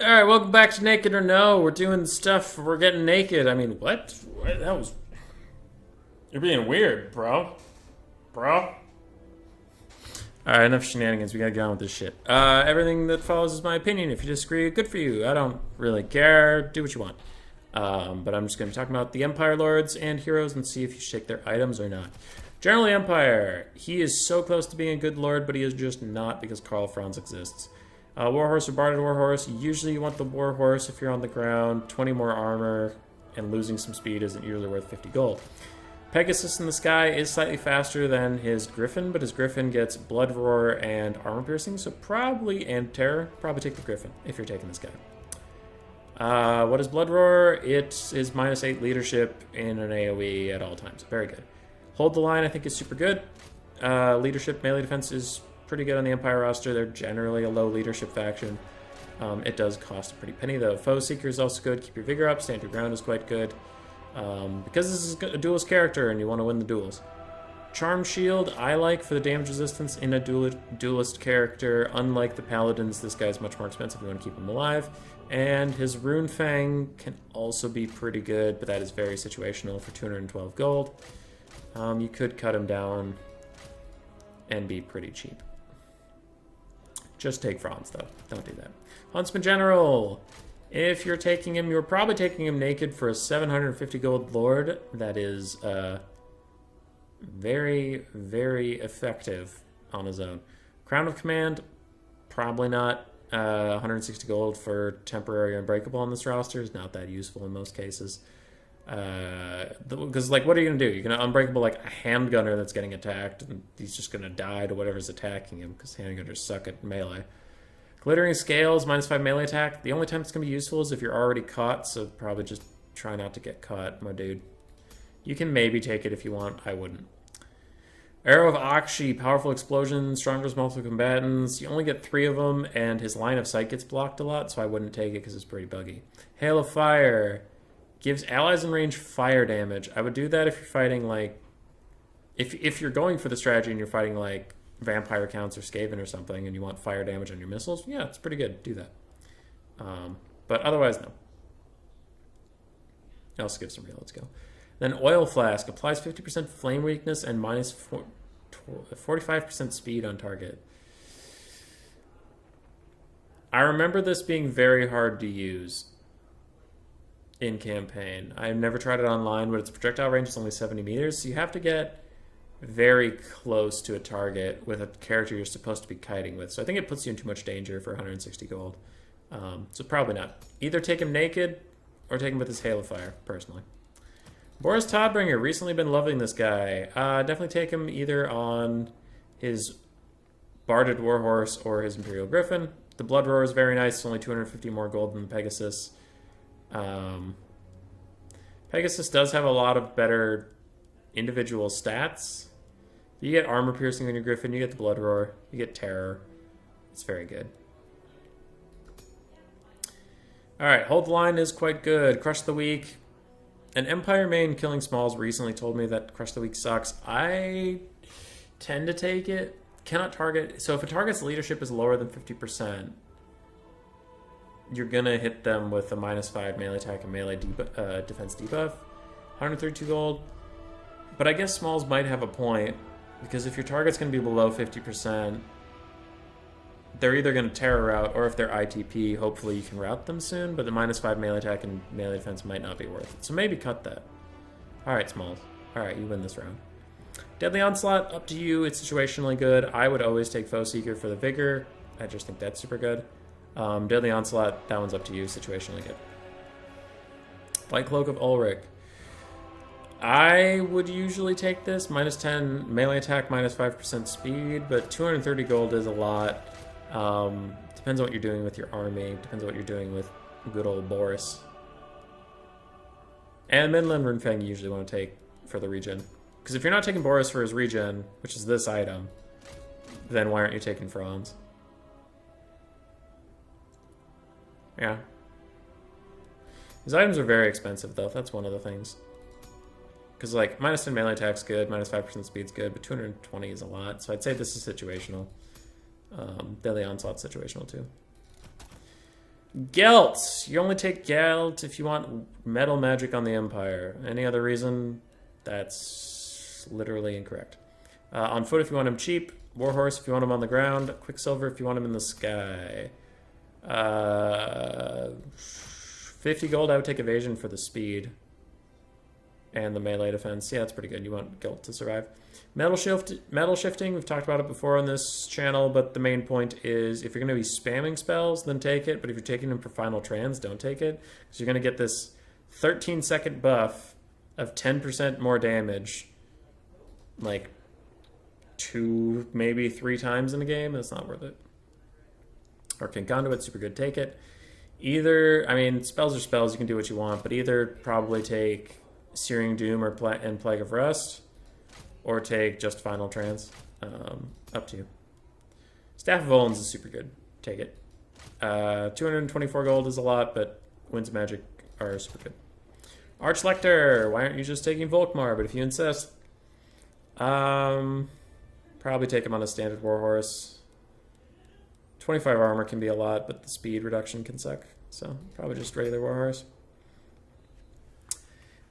Alright, welcome back to Naked or No. We're doing stuff, we're getting naked. I mean, what? That was... You're being weird, bro. Bro? Alright, enough shenanigans. We gotta get on with this shit. Everything that follows is my opinion. If you disagree, good for you. I don't really care. Do what you want. But I'm just gonna be talking about the Empire Lords and heroes and see if you should take their items or not. Generally, Empire. He is so close to being a good lord, but he is just not because Karl Franz exists. Warhorse or Barded Warhorse. Usually you want the Warhorse if you're on the ground. 20 more armor, and losing some speed isn't usually worth 50 gold. Pegasus in the sky is slightly faster than his Griffin, but his Griffin gets Blood Roar and Armor Piercing, so and Terror. Probably take the Griffin if you're taking this guy. What is Blood Roar? It is -8 leadership in an AoE at all times. Very good. Hold the Line I think is super good. Leadership melee defense is pretty good on the Empire roster. They're generally a low leadership faction. It does cost a pretty penny though. Foe Seeker is also good. Keep your vigor up. Stand your ground is quite good. Because this is a duelist character and you want to win the duels. Charm Shield I like for the damage resistance in a duelist character. Unlike the Paladins, this guy's much more expensive. You want to keep him alive. And his Rune Fang can also be pretty good, but that is very situational for 212 gold. You could cut him down and be pretty cheap. Just take Franz, though. Don't do that. Huntsman General. If you're taking him, you're probably taking him naked for a 750 gold lord. That is very, very effective on his own. Crown of Command, probably not. 160 gold for temporary unbreakable on this roster is not that useful in most cases. Because, like, what are you going to do? You're going to unbreakable, like, a handgunner that's getting attacked, and he's just going to die to whatever's attacking him, because handgunners suck at melee. Glittering Scales, -5 melee attack. The only time it's going to be useful is if you're already caught, so probably just try not to get caught, my dude. You can maybe take it if you want. I wouldn't. Arrow of Akshi, powerful explosion, stronger as multiple combatants. You only get 3 of them, and his line of sight gets blocked a lot, so I wouldn't take it because it's pretty buggy. Hail of Fire. Gives allies in range fire damage. I would do that if you're fighting, like... If you're going for the strategy and you're fighting, like, Vampire Counts or Skaven or something, and you want fire damage on your missiles, yeah, it's pretty good. Do that. But otherwise, no. I'll skip some real. Let's go. Then Oil Flask. Applies 50% flame weakness and minus 45% speed on target. I remember this being very hard to use in campaign. I've never tried it online, but its projectile range is only 70 meters, so you have to get very close to a target with a character you're supposed to be kiting with. So I think it puts you in too much danger for 160 gold. So probably not. Either take him naked or take him with his Hail of Fire, personally. Boris Todbringer. Recently been loving this guy. Definitely take him either on his Barded Warhorse or his Imperial Griffin. The Blood Roar is very nice. It's only 250 more gold than Pegasus. Pegasus does have a lot of better individual stats. You get armor piercing on your Griffin, you get the Blood Roar, you get Terror. It's very good. Alright, Hold the Line is quite good. Crush the Weak. An Empire main Killing Smalls recently told me that Crush the Weak sucks. I tend to take it. Cannot target. So if a target's leadership is lower than 50%, you're gonna hit them with a -5 melee attack and melee defense debuff. 132 gold. But I guess Smalls might have a point, because if your target's gonna be below 50%, they're either gonna Terror route, or if they're ITP, hopefully you can route them soon, but the -5 melee attack and melee defense might not be worth it. So maybe cut that. Alright, Smalls. Alright, you win this round. Deadly Onslaught, up to you. It's situationally good. I would always take Foe Seeker for the Vigor. I just think that's super good. Deadly Onslaught, that one's up to you, situationally good. Light Cloak of Ulrich. I would usually take this. -10 melee attack, -5% speed, but 230 gold is a lot. Depends on what you're doing with your army. Depends on what you're doing with good old Boris. And Midland Runefang you usually want to take for the regen. Because if you're not taking Boris for his regen, which is this item, then why aren't you taking Franz? Yeah. His items are very expensive, though. That's one of the things. Because, like, -10 melee attack's good, -5% speed's good, but 220 is a lot. So I'd say this is situational. Deadly Onslaught's situational, too. Gelt. You only take Gelt if you want metal magic on the Empire. Any other reason? That's literally incorrect. On foot if you want him cheap. Warhorse if you want him on the ground. Quicksilver if you want him in the sky. 50 gold, I would take evasion for the speed. And the melee defense. Yeah, that's pretty good. You want Gelt to survive. Metal shifting, we've talked about it before on this channel, but the main point is if you're going to be spamming spells, then take it. But if you're taking them for final trans, don't take it. Because you're going to get this 13-second buff of 10% more damage, like 2, maybe 3 times in a game. That's not worth it. Arcane Conduit, super good. Take it. Either, I mean, spells are spells. You can do what you want, but either probably take Searing Doom or and Plague of Rust, or take just Final Trans. Up to you. Staff of Olens is super good. Take it. 224 gold is a lot, but Winds of Magic are super good. Archlector. Why aren't you just taking Volkmar? But if you insist, probably take him on a standard Warhorse. 25 armor can be a lot, but the speed reduction can suck. So probably just regular Warhorse.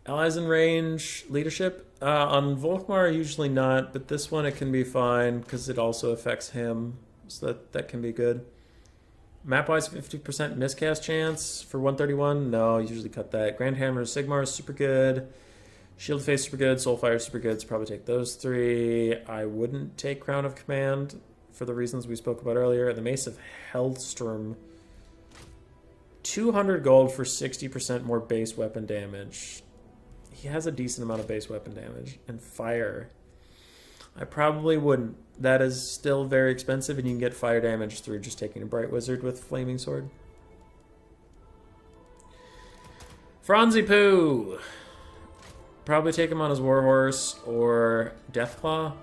Allies in range, leadership. On Volkmar, usually not, but this one it can be fine because it also affects him, so that can be good. Map-wise, 50% miscast chance for 131. No, usually cut that. Grand Hammer Sigmar is super good. Shield Face super good. Soulfire super good, so probably take those 3. I wouldn't take Crown of Command for the reasons we spoke about earlier. The Mace of Hellstrom. 200 gold for 60% more base weapon damage. He has a decent amount of base weapon damage. And fire. I probably wouldn't. That is still very expensive, and you can get fire damage through just taking a Bright Wizard with Flaming Sword. Franzi Poo. Probably take him on his Warhorse or Deathclaw.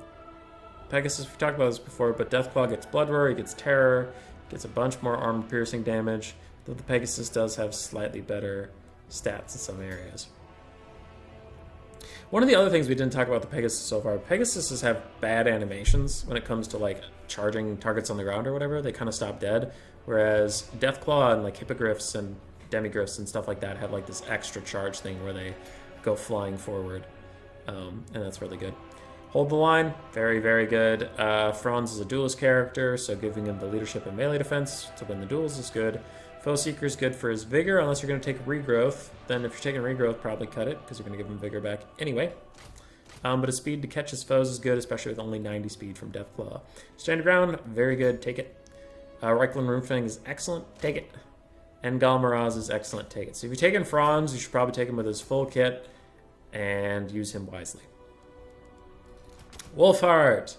Pegasus, we talked about this before, but Deathclaw gets Blood Roar, he gets Terror, gets a bunch more armor-piercing damage, though the Pegasus does have slightly better stats in some areas. One of the other things we didn't talk about the Pegasus so far, Pegasuses have bad animations when it comes to like charging targets on the ground or whatever. They kind of stop dead, whereas Deathclaw and like Hippogriffs and Demigriffs and stuff like that have like this extra charge thing where they go flying forward, and that's really good. Hold the Line, very, very good. Franz is a duelist character, so giving him the leadership and melee defense to win the duels is good. Foe Seeker is good for his vigor, unless you're going to take Regrowth. Then if you're taking Regrowth, probably cut it, because you're going to give him vigor back anyway. But his speed to catch his foes is good, especially with only 90 speed from Deathclaw. Stand your ground, very good, take it. Reikland Runefang is excellent, take it. And Galmaraz is excellent, take it. So if you're taking Franz, you should probably take him with his full kit and use him wisely. Wolfheart.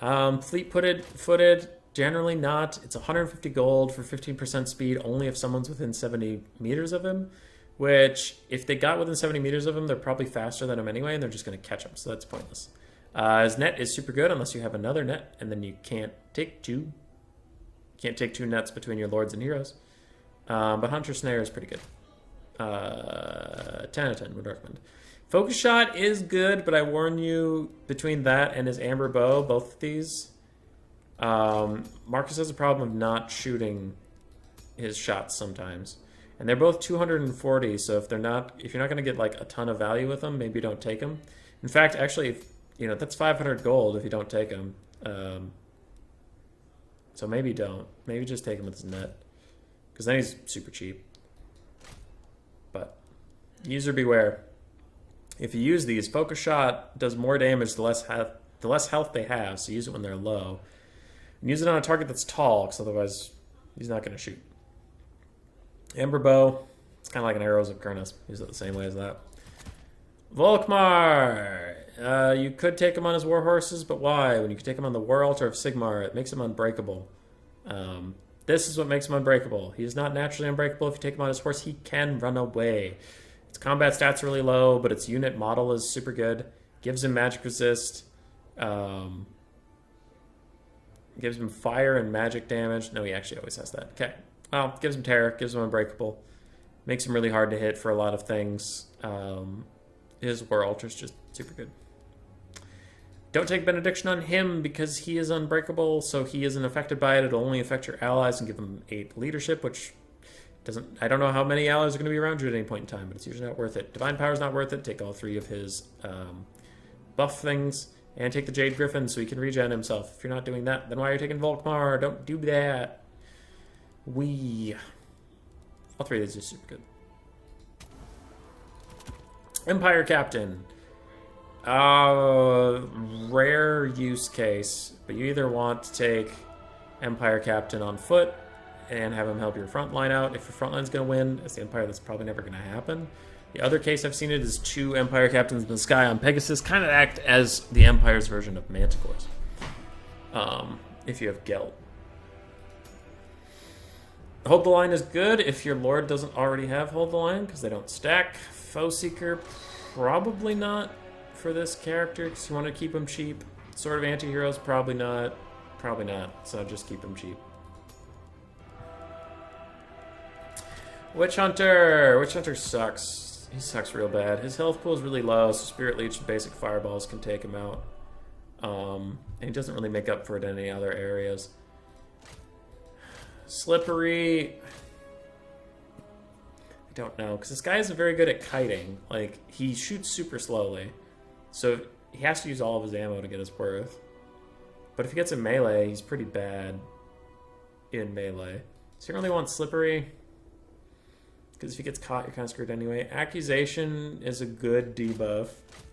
Fleet-footed, generally not. It's 150 gold for 15% speed only if someone's within 70 meters of him, which if they got within 70 meters of him, they're probably faster than him anyway, and they're just going to catch him, so that's pointless. His net is super good unless you have another net, and then you can't take two. You can't take 2 nets between your lords and heroes. But Hunter Snare is pretty good. 10 out of 10 would recommend. Focus Shot is good, but I warn you, between that and his Amber Bow, both of these, Marcus has a problem of not shooting his shots sometimes. And they're both 240, so if you're not going to get like a ton of value with them, maybe don't take them. In fact, actually, that's 500 gold if you don't take them. So maybe don't. Maybe just take him with his net, because then he's super cheap. But user beware. If you use these, Focus Shot does more damage the less health they have, so use it when they're low. And use it on a target that's tall, because otherwise he's not going to shoot. Amber Bow, it's kind of like an Arrows of Kurnus. Use it the same way as that. Volkmar! You could take him on his war horses, but why? When you could take him on the War Altar of Sigmar, it makes him unbreakable. This is what makes him unbreakable. He is not naturally unbreakable. If you take him on his horse, he can run away. Its combat stats are really low, but its unit model is super good. Gives him magic resist. Gives him fire and magic damage. No, he actually always has that. Okay. Well, gives him terror. Gives him unbreakable. Makes him really hard to hit for a lot of things. His War Altar is just super good. Don't take Benediction on him because he is unbreakable, so he isn't affected by it. It'll only affect your allies and give them 8 leadership, which I don't know how many allies are going to be around you at any point in time, but it's usually not worth it. Divine Power's not worth it. Take all 3 of his buff things, and take the Jade Griffin so he can regen himself. If you're not doing that, then why are you taking Volkmar? Don't do that. All 3 of these are super good. Empire Captain. Rare use case, but you either want to take Empire Captain on foot and have him help your front line out. If your front line's going to win, as the Empire, that's probably never going to happen. The other case I've seen it is 2 Empire Captains in the sky on Pegasus, kind of act as the Empire's version of Manticores. If you have Gelt. Hold the Line is good if your Lord doesn't already have Hold the Line, because they don't stack. Foe Seeker, probably not for this character, because you want to keep him cheap. Sword of Antiheroes, probably not. Probably not, so just keep him cheap. Witch Hunter! Witch Hunter sucks. He sucks real bad. His health pool is really low, so Spirit Leech and basic fireballs can take him out. And he doesn't really make up for it in any other areas. Slippery... I don't know, because this guy isn't very good at kiting. Like, he shoots super slowly, so he has to use all of his ammo to get his worth. But if he gets in melee, he's pretty bad in melee. So you really want Slippery, because if he gets caught, you're kind of screwed anyway. Accusation is a good debuff,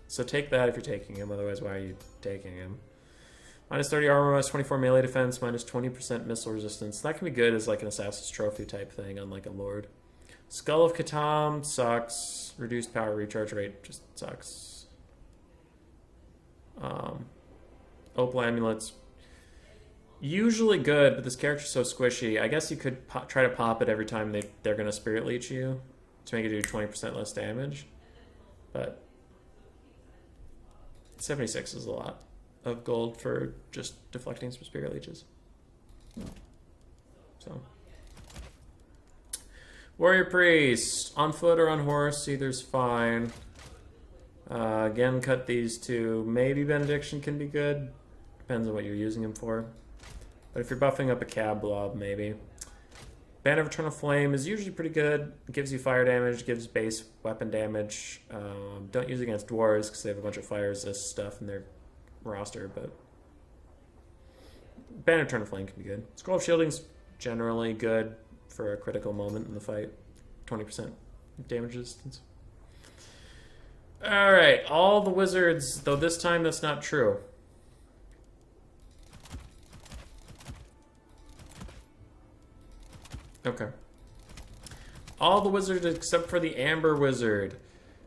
so take that if you're taking him, otherwise why are you taking him? Minus 30 armor, minus 24 melee defense, minus 20% missile resistance. That can be good as like an Assassin's Trophy type thing on like a Lord. Skull of Katam sucks. Reduced power recharge rate just sucks. Opal Amulets, usually good, but this character's so squishy. I guess you could try to pop it every time they're going to Spirit Leech you to make it do 20% less damage. But 76 is a lot of gold for just deflecting some Spirit Leeches. So, Warrior Priest, on foot or on horse, either's fine. Again, cut these 2. Maybe Benediction can be good. Depends on what you're using him for. But if you're buffing up a cab blob, maybe. Band of Eternal Flame is usually pretty good. It gives you fire damage, gives base weapon damage. Don't use it against dwarves because they have a bunch of fire resist stuff in their roster, but Band of Eternal Flame can be good. Scroll of Shielding's generally good for a critical moment in the fight. 20% damage resistance. Alright, all the wizards, though this time that's not true. Okay. All the wizards except for the Amber Wizard.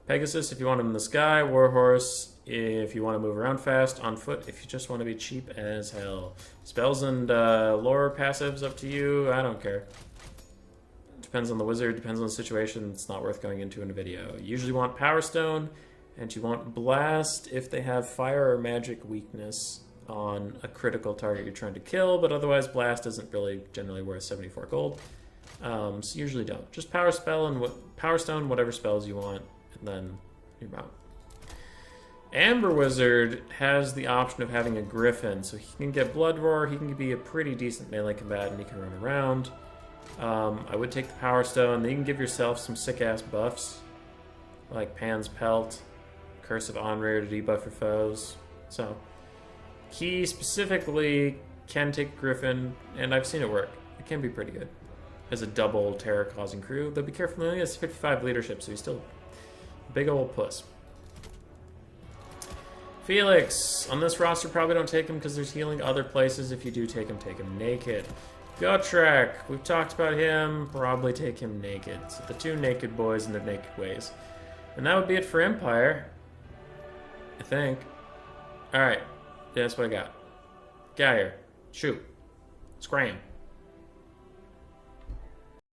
Pegasus if you want him in the sky, Warhorse if you want to move around fast, on foot if you just want to be cheap as hell. Spells and lore passives up to you, I don't care. Depends on the wizard, depends on the situation, it's not worth going into in a video. You usually want Power Stone, and you want Blast if they have fire or magic weakness on a critical target you're trying to kill, but otherwise Blast isn't really generally worth 74 gold. So usually don't. Just Power Spell and Power Stone, whatever spells you want, and then you're out. Amber Wizard has the option of having a Griffin, so he can get Blood Roar, he can be a pretty decent melee combatant, he can run around. I would take the Power Stone, then you can give yourself some sick-ass buffs, like Pan's Pelt, Curse of Onrear to debuff your foes. So, he specifically can take Griffin, and I've seen it work. It can be pretty good as a double terror-causing crew, though be careful, he only has 55 leadership, so he's still a big old puss. Felix, on this roster probably don't take him because there's healing other places. If you do take him naked. Gotrek, we've talked about him, probably take him naked. So the 2 naked boys in their naked ways. And that would be it for Empire, I think. Alright, that's what I got. Get out of here. Shoot. Scram.